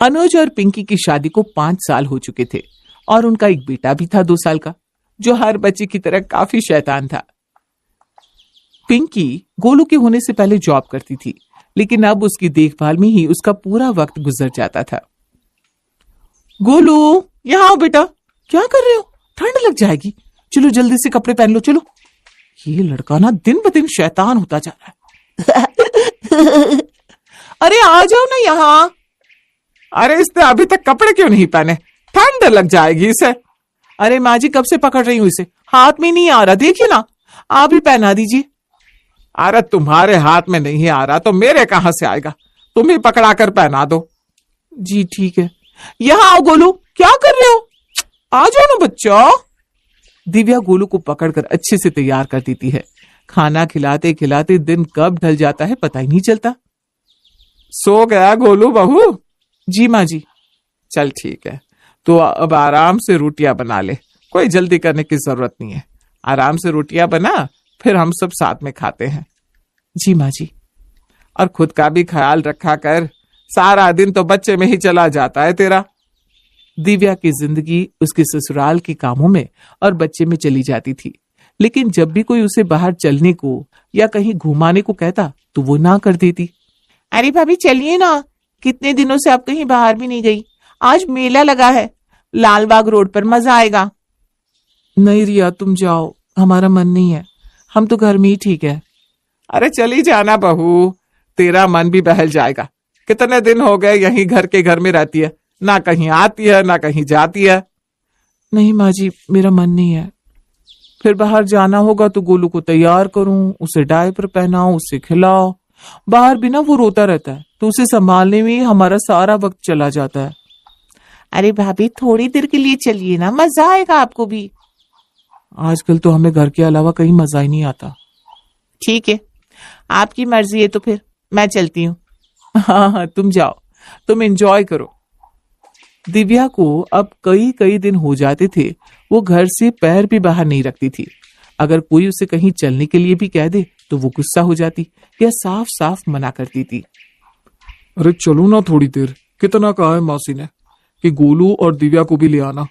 अनुज और पिंकी की शादी को 5 साल हो चुके थे और उनका एक बेटा भी था 2 साल का, जो हर बच्चे की तरह काफी शैतान था। पिंकी गोलू के होने से पहले जॉब करती थी, लेकिन अब उसकी देखभाल में ही उसका पूरा वक्त गुजर जाता था। गोलू, यहाँ आओ बेटा। क्या कर रहे हो? ठंड लग जाएगी। चलो जल्दी से कपड़े पहन लो, चलो। ये लड़का ना दिन ब दिन शैतान होता जा रहा है। अरे आ जाओ ना यहाँ। अरे इसने अभी तक कपड़े क्यों नहीं पहने? ठंड लग जाएगी इसे। अरे माँ जी, कब से पकड़ रही हूँ इसे, हाथ में नहीं आ रहा, देखिए ना, आप ही पहना दीजिए। अरे तुम्हारे हाथ में नहीं आ रहा तो मेरे कहां से आएगा? तुम ही पकड़ा कर पहना दो। जी ठीक है। यहाँ आओ गोलू, क्या कर रहे हो? आ जाओ ना बच्चा। दिव्या गोलू को पकड़कर अच्छे से तैयार कर देती है। खाना खिलाते खिलाते दिन कब ढल जाता है पता ही नहीं चलता। सो गया गोलू बहू? जी माँ जी। चल ठीक है, तो अब आराम से रोटियां बना ले, कोई जल्दी करने की जरूरत नहीं है। आराम से रोटियां बना, फिर हम सब साथ में खाते हैं। जी माँ जी। और खुद का भी ख्याल रखा कर, सारा दिन तो बच्चे में ही चला जाता है तेरा। दिव्या की जिंदगी उसके ससुराल के कामों में और बच्चे में चली जाती थी, लेकिन जब भी कोई उसे बाहर चलने को या कहीं घुमाने को कहता तो वो ना कर देती। अरे भाभी चलिए ना, कितने दिनों से आप कहीं बाहर भी नहीं गई। आज मेला लगा है लालबाग रोड पर, मजा आएगा। नहीं रिया, तुम जाओ, हमारा मन नहीं है, हम तो घर में ही ठीक है। अरे चली जाना बहू, तेरा मन भी बहल जाएगा। कितने दिन हो गए यहीं घर के घर में रहती है, ना कहीं आती है ना कहीं जाती है। नहीं माँ जी, मेरा मन नहीं है। फिर बाहर जाना होगा तो गोलू को तैयार करूं, उसे डायपर पहनाओ, उसे खिलाओ। बाहर भी ना वो रोता रहता है, तो उसे संभालने में हमारा सारा वक्त चला जाता है। अरे भाभी थोड़ी देर के लिए चलिए ना, मजा आएगा आपको भी। आजकल तो हमें घर के अलावा कहीं मजा ही नहीं आता। ठीक है, आपकी मर्जी है, तो फिर मैं चलती हूँ। हाँ, तुम जाओ, तुम एंजॉय करो। दिव्या को अब कई कई दिन हो जाते थे वो घर से पैर भी बाहर नहीं रखती थी। अगर कोई उसे कहीं चलने के लिए भी कह दे तो वो गुस्सा हो जाती या साफ साफ मना करती थी। अरे चलो ना थोड़ी देर, कितना कहा है मासी ने कि गोलू और दिव्या को भी ले आना।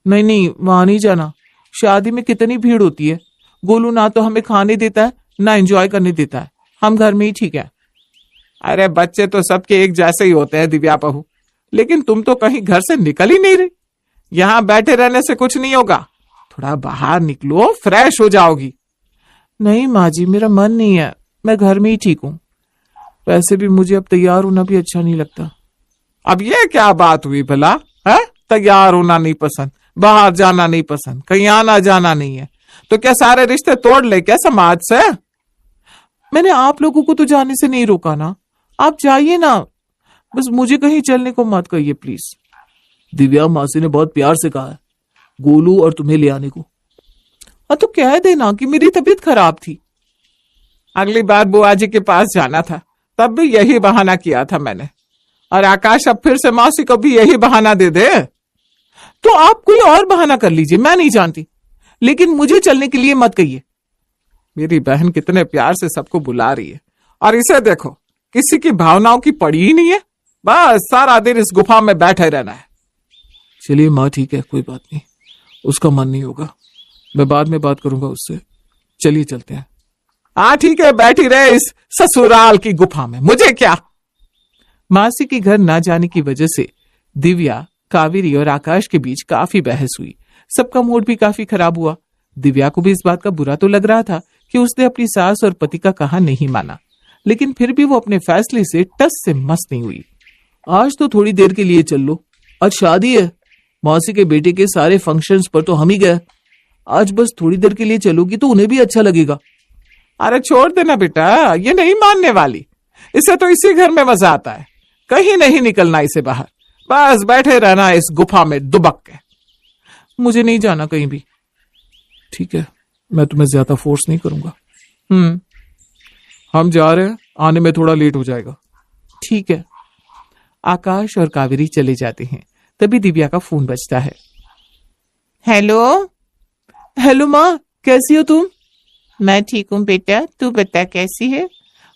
नहीं नहीं, वहां नहीं जाना, शादी में कितनी भीड़ होती है। गोलू ना तो हमें खाने देता है ना एंजॉय करने देता है, हम घर में ही ठीक है। अरे बच्चे तो सबके एक जैसे ही होते हैं दिव्या बहू, लेकिन तुम तो कहीं घर से निकल ही नहीं रही। यहाँ बैठे रहने से कुछ नहीं होगा, थोड़ा बाहर निकलो, फ्रेश हो जाओगी। नहीं माँ जी, मेरा मन नहीं है, मैं घर में ही ठीक हूँ। वैसे भी मुझे अब तैयार होना भी अच्छा नहीं लगता। अब ये क्या बात हुई भला है? तैयार होना नहीं पसंद, बाहर जाना नहीं पसंद, कहीं आना जाना नहीं है, तो क्या सारे रिश्ते तोड़ ले क्या समाज से? मैंने आप लोगों को तो जाने से नहीं रोका ना, आप जाइए ना, बस मुझे कहीं चलने को मत कहिए प्लीज। दिव्या मासी ने बहुत प्यार से कहा है गोलू और तुम्हें ले आने को। हाँ तो कह देना कि मेरी तबीयत खराब थी। अगली बार बुआ जी के पास जाना था, तब भी यही बहाना किया था मैंने, और आकाश अब फिर से मासी को भी यही बहाना दे दे तो आप कोई और बहाना कर लीजिए, मैं नहीं जानती, लेकिन मुझे चलने के लिए मत कहिए। मेरी बहन कितने प्यार से सबको बुला रही है, और इसे देखो, किसी की भावनाओं की पड़ी ही नहीं है, बस सारा दिन इस गुफा में बैठे रहना है। चलिए माँ ठीक है, कोई बात नहीं, उसका मन नहीं होगा, मैं बाद में बात करूंगा उससे। चलिए चलते हैं। हाँ ठीक है, बैठी रहे इस ससुराल की गुफा में, मुझे क्या। मासी के घर ना जाने की वजह से दिव्या, कावेरी और आकाश के बीच काफी बहस हुई। सबका मूड भी काफी खराब हुआ। दिव्या को भी इस बात का बुरा तो लग रहा था कि उसने अपनी सास और पति का कहा नहीं माना, लेकिन फिर भी वो अपने फैसले से टस से मस नहीं हुई। आज तो थोड़ी देर के लिए चल लो, आज शादी है, मौसी के बेटे के सारे फंक्शंस पर तो हम ही गए, आज बस थोड़ी देर के लिए चलोगी तो उन्हें भी अच्छा लगेगा। अरे छोड़ देना बेटा, ये नहीं मानने वाली, इसे तो इसी घर में मजा आता है, कहीं नहीं निकलना इसे बाहर, बस बैठे रहना इस गुफा में दुबक के। मुझे नहीं जाना कहीं भी। ठीक है, मैं तुम्हें ज्यादा फोर्स नहीं करूंगा। हम जा रहे हैं, आने में थोड़ा लेट हो जाएगा। ठीक है। आकाश और कावेरी चले जाते हैं, तभी दिव्या का फोन बजता है। हेलो। हेलो माँ, कैसी हो तुम? मैं ठीक हूँ बेटा, तू बता कैसी है,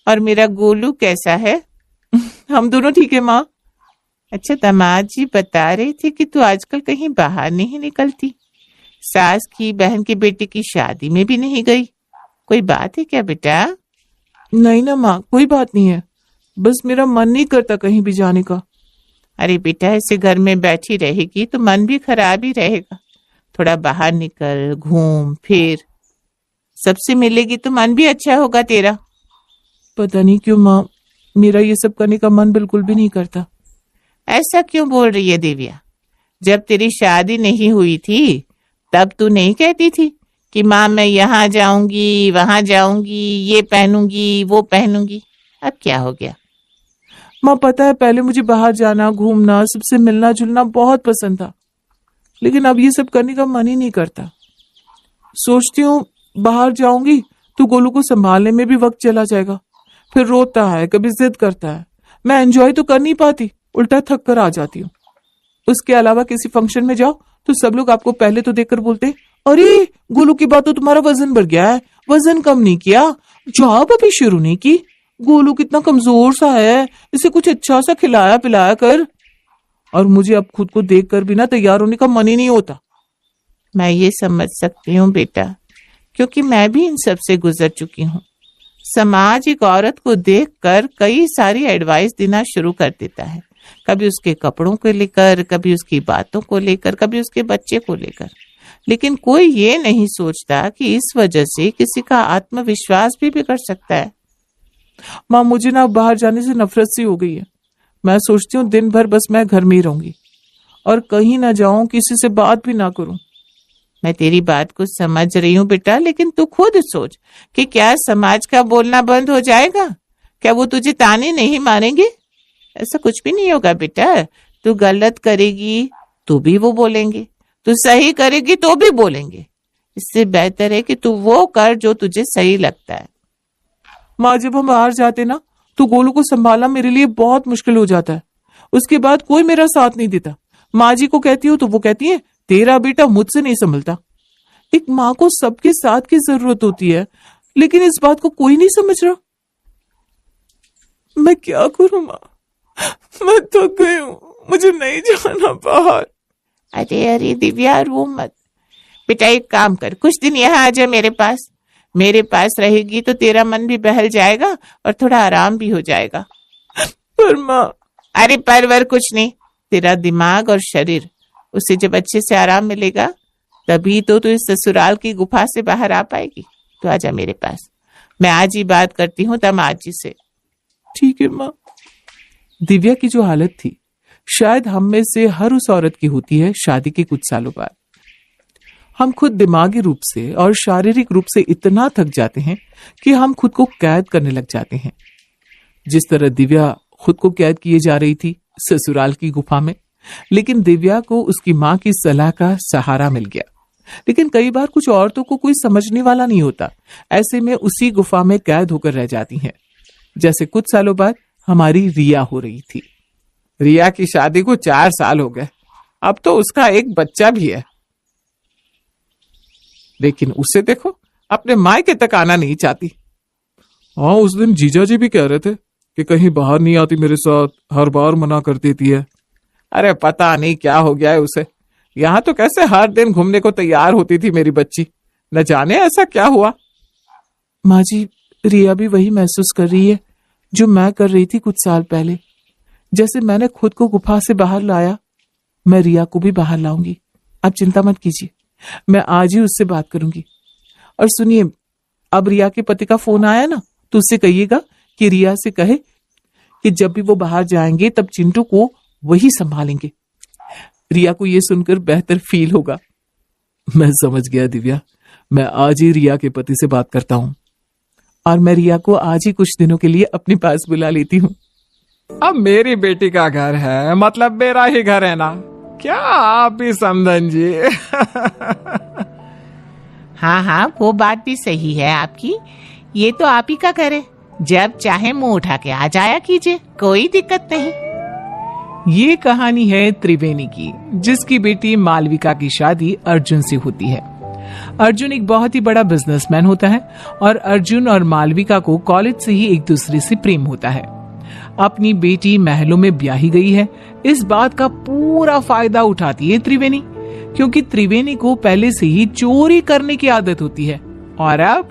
और मेरा गोलू कैसा है? हम दोनों ठीक है माँ। अच्छा, दामाद जी बता रहे थे कि तू आजकल कहीं बाहर नहीं निकलती, सास की बहन की बेटी की शादी में भी नहीं गई। कोई बात है क्या बेटा? नहीं ना माँ, कोई बात नहीं है, बस मेरा मन नहीं करता कहीं भी जाने का। अरे बेटा, ऐसे घर में बैठी रहेगी तो मन भी खराब ही रहेगा। थोड़ा बाहर निकल, घूम फिर, सबसे मिलेगी तो मन भी अच्छा होगा तेरा। पता नहीं क्यों माँ, मेरा ये सब करने का मन बिल्कुल भी नहीं करता। ऐसा क्यों बोल रही है दिव्या? जब तेरी शादी नहीं हुई थी तब तू नहीं कहती थी कि माँ मैं यहाँ जाऊंगी, वहां जाऊंगी, ये पहनूंगी, वो पहनूंगी? अब क्या हो गया? माँ पता है, पहले मुझे बाहर जाना, घूमना, सबसे मिलना जुलना बहुत पसंद था, लेकिन अब ये सब करने का मन ही नहीं करता। सोचती हूँ बाहर जाऊंगी तो गोलू को संभालने में भी वक्त चला जाएगा, फिर रोता है, कभी जिद करता है, मैं एंजॉय तो कर नहीं पाती, उल्टा थक कर आ जाती हूँ। उसके अलावा किसी फंक्शन में जाओ तो सब लोग आपको पहले तो देखकर बोलते, अरे गोलू की बात तो तुम्हारा वजन बढ़ गया है, वजन कम नहीं किया, जॉब अभी शुरू नहीं की, गोलू कितना कमजोर सा है, इसे कुछ अच्छा सा खिलाया पिलाया कर। और मुझे अब खुद को देखकर भी ना तैयार होने का मन ही नहीं होता। मैं ये समझ सकती हूँ बेटा, क्योंकि मैं भी इन सब से गुजर चुकी हूँ। समाज एक औरत को देखकर कई सारी एडवाइस देना शुरू कर देता है, कभी उसके कपड़ों को लेकर, कभी उसकी बातों को लेकर, कभी उसके बच्चे को लेकर, लेकिन कोई ये नहीं सोचता कि इस वजह से किसी का आत्मविश्वास भी बिगड़ सकता है। माँ मुझे ना बाहर जाने से नफरत सी हो गई है। मैं सोचती हूँ दिन भर बस मैं घर में ही रहूंगी और कहीं ना जाऊं, किसी से बात भी ना करूं। मैं तेरी बात को समझ रही हूँ बेटा, लेकिन तू खुद सोच कि क्या समाज का बोलना बंद हो जाएगा? क्या वो तुझे ताने नहीं मारेंगे? ऐसा कुछ भी नहीं होगा बेटा। तू गलत करेगी तो भी वो बोलेंगे, तू सही करेगी तो भी बोलेंगे। इससे बेहतर है कि तू वो कर जो तुझे सही लगता है। माँ जब हम बाहर जाते ना तो गोलू को संभालना मेरे लिए बहुत मुश्किल हो जाता है। उसके बाद कोई मेरा साथ नहीं देता। माँ जी को कहती हूँ तो वो कहती है तेरा बेटा मुझसे नहीं संभलता। एक माँ को सबके साथ की जरूरत होती है, लेकिन इस बात को कोई नहीं समझ रहा। मैं क्या करूं माँ, मैं थक गई हूँ, मुझे नहीं जाना बाहर। अरे दिव्या रो मत बेटा, एक काम कर, कुछ दिन यहाँ आ जा मेरे पास रहेगी तो तेरा मन भी बहल जाएगा और थोड़ा आराम भी हो जाएगा। पर माँ, अरे परवर कुछ नहीं, तेरा दिमाग और शरीर, उसे जब अच्छे से आराम मिलेगा तभी तो तू इस ससुराल की गुफा से बाहर आ पाएगी। तो आजा मेरे पास, मैं आज ही बात करती हूँ दामाद जी से। ठीक है माँ। दिव्या की जो हालत थी शायद हम में से हर उस औरत की होती है शादी के कुछ सालों बाद। हम खुद दिमागी रूप से और शारीरिक रूप से इतना थक जाते हैं कि हम खुद को कैद करने लग जाते हैं। जिस तरह दिव्या खुद को कैद किए जा रही थी ससुराल की गुफा में, लेकिन दिव्या को उसकी माँ की सलाह का सहारा मिल गया। लेकिन कई बार कुछ औरतों को कोई समझने वाला नहीं होता, ऐसे में उसी गुफा में कैद होकर रह जाती हैं। जैसे कुछ सालों बाद हमारी रिया हो रही थी। रिया की शादी को 4 साल हो गए, अब तो उसका एक बच्चा भी है, लेकिन उसे देखो अपने मायके तक आना नहीं चाहती। हाँ, उस दिन जीजा जी भी कह रहे थे कि कहीं बाहर नहीं आती मेरे साथ, हर बार मना कर देती है। अरे पता नहीं क्या हो गया है उसे, यहाँ तो कैसे हर दिन घूमने को तैयार होती थी मेरी बच्ची, न जाने ऐसा क्या हुआ। माँ जी, रिया भी वही महसूस कर रही है जो मैं कर रही थी कुछ साल पहले। जैसे मैंने खुद को गुफा से बाहर लाया, मैं रिया को भी बाहर लाऊंगी। आप चिंता मत कीजिए, मैं आज ही उससे बात करूंगी। और सुनिए, अब रिया के पति का फोन आया ना, तो उससे कहिएगा कि रिया से कहे कि जब भी वो बाहर जाएंगे तब चिंटू को वही संभालेंगे। रिया को ये सुनकर बेहतर फील होगा। मैं समझ गया दिव्या, मैं आज ही रिया के पति से बात करता हूँ और मैं रिया को आज ही कुछ दिनों के लिए अपने पास बुला लेती हूँ। अब मेरी बेटी का घर है, मतलब मेरा ही घर है ना, क्या आप भी समझन जी। हाँ हाँ, वो बात भी सही है आपकी, ये तो आप ही का घर है, जब चाहे मुंह उठा के आ जाया कीजिए, कोई दिक्कत नहीं। ये कहानी है त्रिवेणी की, जिसकी बेटी मालविका की शादी अर्जुन से होती है। अर्जुन एक बहुत ही बड़ा बिजनेसमैन होता है और अर्जुन और मालविका को कॉलेज से ही एक दूसरे से प्रेम होता है। अपनी बेटी महलों में ब्याही गई है, इस बात का पूरा फायदा उठाती है त्रिवेणी, क्योंकि त्रिवेणी को पहले से ही चोरी करने की आदत होती है। और अब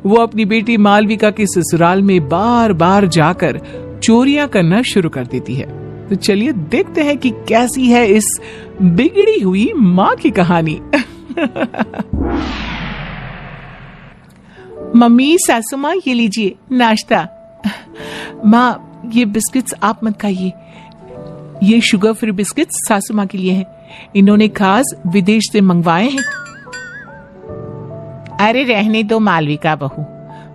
वो अपनी बेटी मालविका के ससुराल में बार बार जाकर चोरियां करना शुरू कर देती है। तो चलिए देखते हैं कि कैसी है इस बिगड़ी हुई माँ की कहानी। मम्मी, सासू माँ, ये लीजिए नाश्ता। माँ, ये बिस्किट्स आप मत खाइए, ये शुगर फ्री बिस्किट्स सासू माँ के लिए हैं, इन्होंने खास विदेश से मंगवाए हैं। अरे रहने दो मालविका बहू,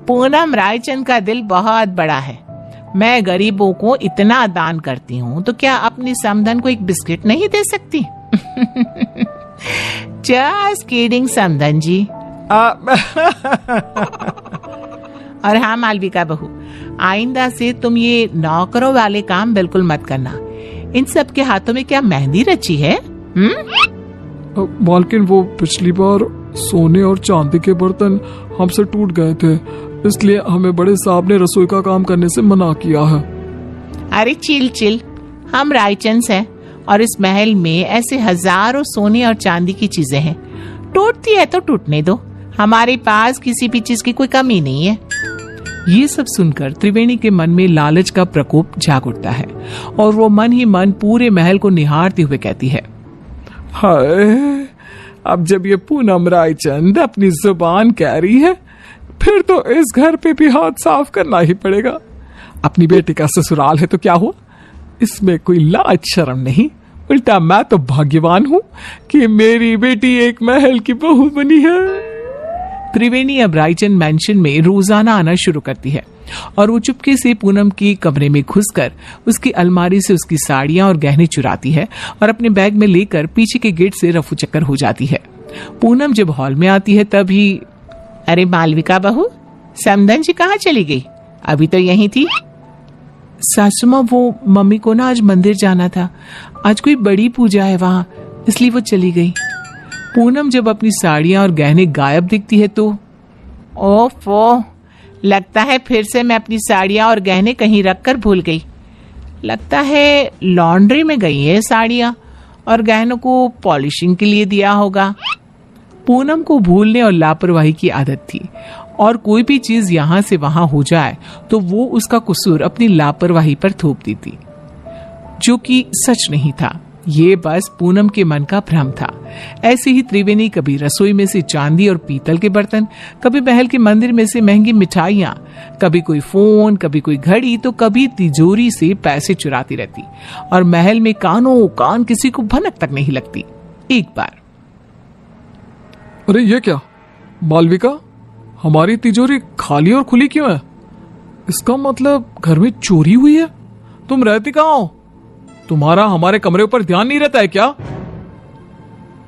पूनम रायचंद का दिल बहुत बड़ा है। मैं गरीबों को इतना दान करती हूँ तो क्या अपनी समधन को एक बिस्किट नहीं दे सकती? जस्ट किडिंग समधन जी। और हाँ मालविका बहू, आइंदा से तुम ये नौकरों वाले काम बिल्कुल मत करना। इन सब के हाथों में क्या मेहंदी रची है? मालकिन, वो पिछली बार सोने और चांदी के बर्तन हमसे टूट गए थे, इसलिए हमें बड़े साहब ने रसोई का काम करने से मना किया है। अरे चिल चिल, हम रायचंद हैं और इस महल में ऐसे हजारों सोने और चांदी की चीजें हैं, टूटती है तो टूटने दो, हमारे पास किसी भी चीज की कोई कमी नहीं है। ये सब सुनकर त्रिवेणी के मन में लालच का प्रकोप जाग उठता है और वो मन ही मन पूरे महल को निहारते हुए कहती है, हाय, अब जब ये पूनम रायचंद अपनी जुबान कह रही है, फिर तो इस घर पे भी हाथ साफ करना ही पड़ेगा। अपनी बेटी का ससुराल है तो क्या हुआ, इसमें कोई लाज शर्म नहीं, उल्टा मैं तो भाग्यवान हूँ कि मेरी बेटी एक महल की बहू बनी है। त्रिवेणी अब रायचंद मैंशन में रोजाना आना शुरू करती है और वो चुपके से पूनम के कमरे में घुसकर उसकी अलमारी से उसकी साड़ियां और गहने चुराती है और अपने बैग में लेकर पीछे के गेट से रफू चक्कर हो जाती है। पूनम जब हॉल में आती है तभी, अरे मालविका बहू, समधन जी कहाँ चली गई? अभी तो यहीं थी। सासू माँ, वो मम्मी को ना आज मंदिर जाना था, आज कोई बड़ी पूजा है वहाँ, इसलिए वो चली गई। पूनम जब अपनी साड़ियां और गहने गायब दिखती है तो, ओफो, लगता है फिर से मैं अपनी साड़ियां और गहने कहीं रखकर भूल गई। लगता है लॉन्ड्री में गई है साड़ियां और गहनों को पॉलिशिंग के लिए दिया होगा। पूनम को भूलने और लापरवाही की आदत थी और कोई भी चीज यहाँ से वहां हो जाए तो वो उसका कसूर अपनी लापरवाही पर थोप देती, जो कि सच नहीं था। ये बस पूनम के मन का भ्रम था। ऐसे ही त्रिवेणी कभी रसोई में से चांदी और पीतल के बर्तन, कभी महल के मंदिर में से महंगी मिठाइयां, कभी कोई फोन, कभी कोई घड़ी, तो कभी तिजोरी से पैसे चुराती रहती और महल में कानों कान किसी को भनक तक नहीं लगती। एक बार, अरे ये क्या मालविका, हमारी तिजोरी खाली और खुली क्यों है? इसका मतलब घर में चोरी हुई है। तुम रहती कहाँ हो? तुम्हारा हमारे कमरे ऊपर ध्यान नहीं रहता है क्या?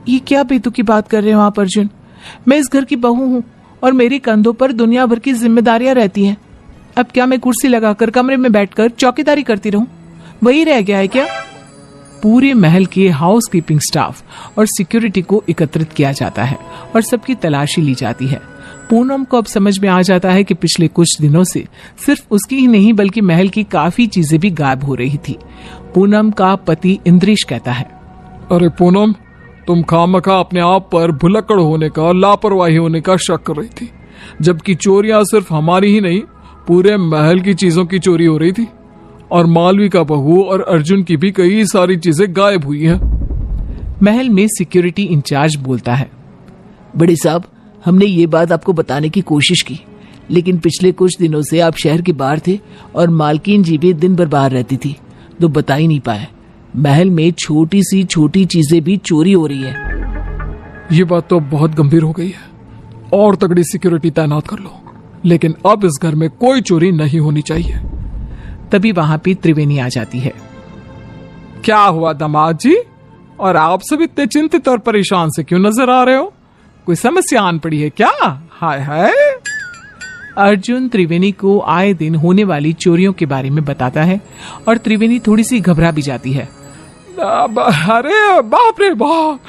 ये क्या बेतु की बात कर रहे हो आप अर्जुन? मैं इस घर की बहू हूँ और मेरे कंधों पर दुनिया भर की जिम्मेदारियां रहती हैं। अब क्या मैं कुर्सी लगाकर कमरे में बैठकर चौकीदारी करती रहूं? वही रह गया है क्या? पूरे महल के हाउस कीपिंग स्टाफ और सिक्योरिटी को एकत्रित किया जाता है और सबकी तलाशी ली जाती है। पूनम को अब समझ में आ जाता है कि पिछले कुछ दिनों से सिर्फ उसकी ही नहीं बल्कि महल की काफी चीजें भी गायब हो रही थी। पूनम का पति इंद्रेश कहता है, अरे पूनम, तुम खामखा अपने आप पर भुलक्कड़ होने का, लापरवाही होने का शक कर रही थी, जबकि चोरियां सिर्फ हमारी ही नहीं पूरे महल की चीजों की चोरी हो रही थी और मालविका बहू और अर्जुन की भी कई सारी चीजें गायब हुई हैं। महल में सिक्योरिटी इंचार्ज बोलता है, बड़े साहब, हमने ये बात आपको बताने की कोशिश की, लेकिन पिछले कुछ दिनों से आप शहर के बाहर थे और मालकिन जी भी दिन भर बाहर रहती थी, तो बता ही नहीं पाए। महल में छोटी सी छोटी चीजें भी चोरी हो रही है। ये बात तो बहुत गंभीर हो गई है और तगड़ी सिक्योरिटी तैनात कर लो, लेकिन अब इस घर में कोई चोरी नहीं होनी चाहिए। तभी वहां पे त्रिवेणी आ जाती है। क्या हुआ दामाद जी, और आप सब इतने चिंतित और परेशान से क्यों नजर आ रहे हो? कोई समस्या आन पड़ी है क्या? हाय हाय। अर्जुन त्रिवेणी को आए दिन होने वाली चोरियों के बारे में बताता है और त्रिवेणी थोड़ी सी घबरा भी जाती है। अरे बाप रे बाप,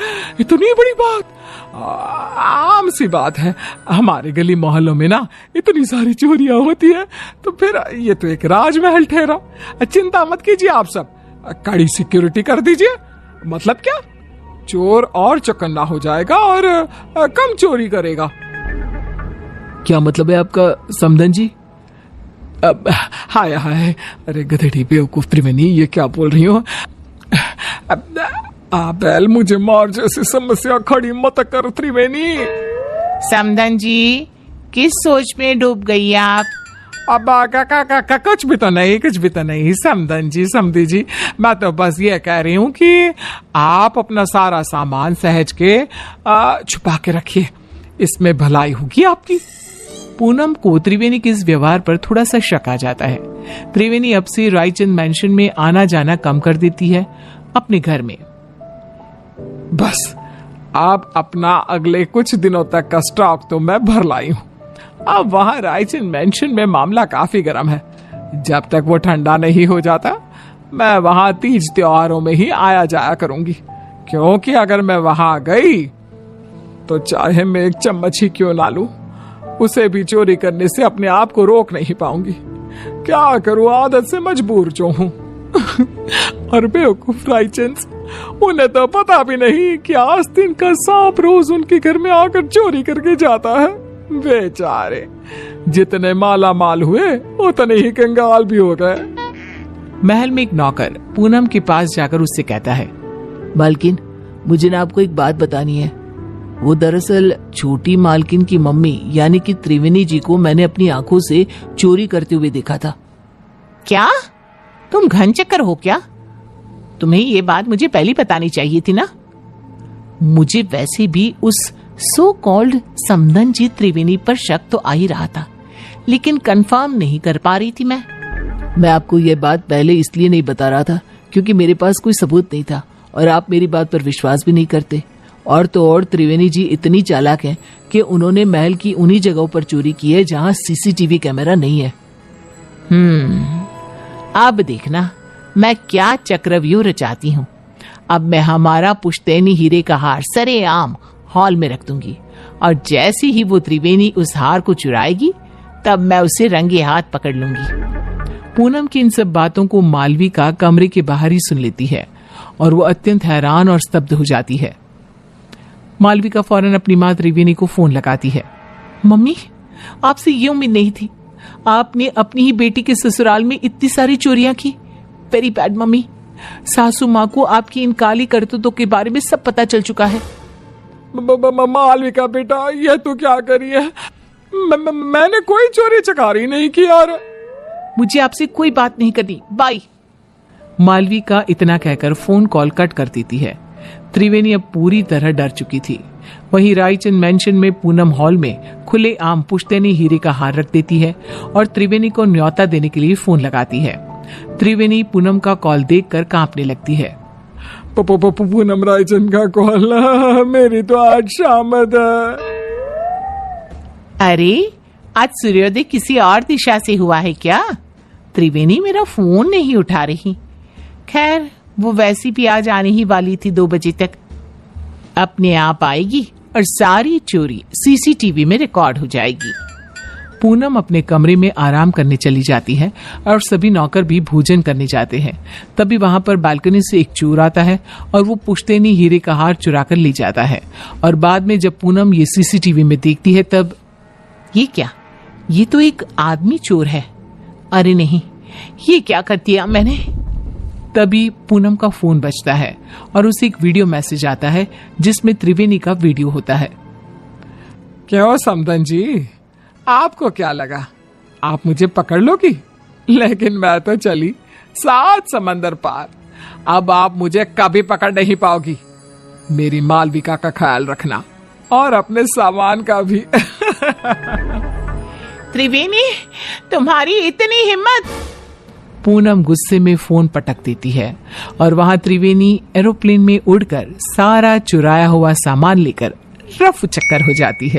इतनी बड़ी बात! आम सी बात है, हमारे गली मोहल्लों में ना इतनी सारी चोरियां होती है, तो फिर ये तो एक राजमहल ठहरा। चिंता मत कीजिए आप सब, कड़ी सिक्योरिटी कर दीजिए। मतलब क्या, चोर और चौकन्ना हो जाएगा और कम चोरी करेगा। क्या मतलब है आपका समधन जी? हाय हाय, अरे गधेड़ी बेवकूफ त्रिवेणी, ये क्या बोल रही हो? बैल मुझे मार जैसी समस्या खड़ी मत कर त्रिवेणी। समधन जी, किस सोच में डूब गई आप? अब कुछ भी तो नहीं समधन जी, समधी जी, मैं तो बस ये कह रही हूँ कि आप अपना सारा सामान सहेज के छुपा के रखिए, इसमें भलाई होगी आपकी। पूनम को त्रिवेणी के इस व्यवहार पर थोड़ा सा शक आ जाता है। त्रिवेणी अब से रायचंद मैंशन में आना जाना कम कर देती है, अपने घर में। बस आप अपना अगले कुछ दिनों तक का स्टॉक तो मैं भर लाई हूँ। अब वहां रायचंद मैंशन में मामला काफी गर्म है। जब तक वो ठंडा नहीं हो जाता, मैं वहां तीज त्योहारों में ही आया जाया करूंगी, क्योंकि अगर मैं वहां गई तो चाहे मैं एक चम्मच ही क्यों ना लूं, उसे भी चोरी करने से अपने आप को रोक नहीं पाऊंगी। क्या करूं, आदत से मजबूर जो हूं। और बेवकूफ रायचंद, उन्हें तो पता भी नहीं कि आस्तीन का सांप रोज उनके घर में आकर चोरी करके जाता है। बेचारे जितने माला माल हुए उतने ही कंगाल भी हो गए। महल में एक नौकर पूनम के पास जाकर उससे कहता है, मालकिन, मुझे ना आपको एक बात बतानी है। वो दरअसल छोटी मालकिन की मम्मी यानी कि त्रिवेणी जी को मैंने अपनी आंखों से चोरी करते हुए देखा था। क्या तुम घन चक्कर हो क्या? तुम्हें ये बात मुझे पहले बतानी चाहिए थी ना। मुझे वैसे भी उस सो कॉल्ड समधन जी त्रिवेणी पर शक तो आ ही रहा था, लेकिन कंफर्म नहीं कर पा रही थी मैं आपको ये बात पहले इसलिए नहीं बता रहा था क्योंकि मेरे पास कोई सबूत नहीं था और आप मेरी बात पर विश्वास भी नहीं करते। और तो और त्रिवेणी जी इतनी चालाक हैं कि उन्होंने महल की उन्हीं जगहों पर चोरी की है जहां सीसीटीवी कैमरा नहीं है। अब देखना मैं क्या चक्रव्यूह रचाती हूँ। अब मैं हमारा पुश्तैनी हीरे का हार सरेआम हॉल में रख दूंगी, और जैसे ही वो त्रिवेणी उस हार को चुराएगी तब मैं उसे रंगे हाथ पकड़ लूंगी। पूनम की इन सब बातों को मालविका कमरे के बाहर ही सुन लेती है और वो अत्यंत हैरान और स्तब्ध हो जाती है। मालविका फौरन अपनी माँ त्रिवेणी को फोन लगाती है। मम्मी, आपसे ये उम्मीद नहीं थी, आपने अपनी ही बेटी के ससुराल में इतनी सारी चोरियां की। वेरी बैड मम्मी, सासू माँ को आपकी इन काली करतूतों के बारे में सब पता चल चुका है। मालविका बेटा, ये तू क्या करी है? मैंने कोई चोरी चकारी नहीं की यार। मुझे आपसे कोई बात नहीं करनी, बाय। मालविका इतना कहकर फोन कॉल कट कर देती है। त्रिवेणी अब पूरी तरह डर चुकी थी। वहीं रायचंद मैंशन में पूनम हॉल में खुले आम पुश्तैनी हीरे का हार रख देती है और त्रिवेणी को न्योता देने के लिए फोन लगाती है। त्रिवेणी पूनम का कॉल देखकर कांपने लगती है। पूनम, रायचंद का कॉल, मेरी तो आज शामत है। अरे, आज सूर्योदय किसी और दिशा से हुआ है क्या? त्रिवेणी मेरा फोन नहीं उठा रही। खैर, वो वैसी भी आज आने ही वाली थी 2 बजे तक। अपने आप आएगी और सारी चोरी सीसीटीवी में रिकॉर्ड हो जाएगी। पूनम अपने कमरे में आराम करने चली जाती है और सभी नौकर भी भोजन करने जाते हैं। तभी वहां पर बालकनी से एक चोर आता है और वो पुश्तैनी हीरे का हार चुरा कर ले जाता है। और बाद में जब पूनम ये सीसीटीवी में देखती है तब ये क्या, ये तो एक आदमी चोर है। अरे नहीं, ये क्या कर दिया मैंने। तभी पूनम का फोन बजता है और उसे एक वीडियो मैसेज आता है जिसमें त्रिवेणी का वीडियो होता है। क्यों समधन जी, आपको क्या लगा आप मुझे पकड़ लोगी? लेकिन मैं तो चली 7 समंदर पार। अब आप मुझे कभी पकड़ नहीं पाओगी। मेरी मालविका का ख्याल रखना और अपने सामान का भी। त्रिवेणी, तुम्हारी इतनी हिम्मत! पूनम गुस्से में फोन पटक देती है और वहां त्रिवेणी एरोप्लेन में उड़कर सारा चुराया हुआ सामान लेकर रफ चक्कर हो जाती है।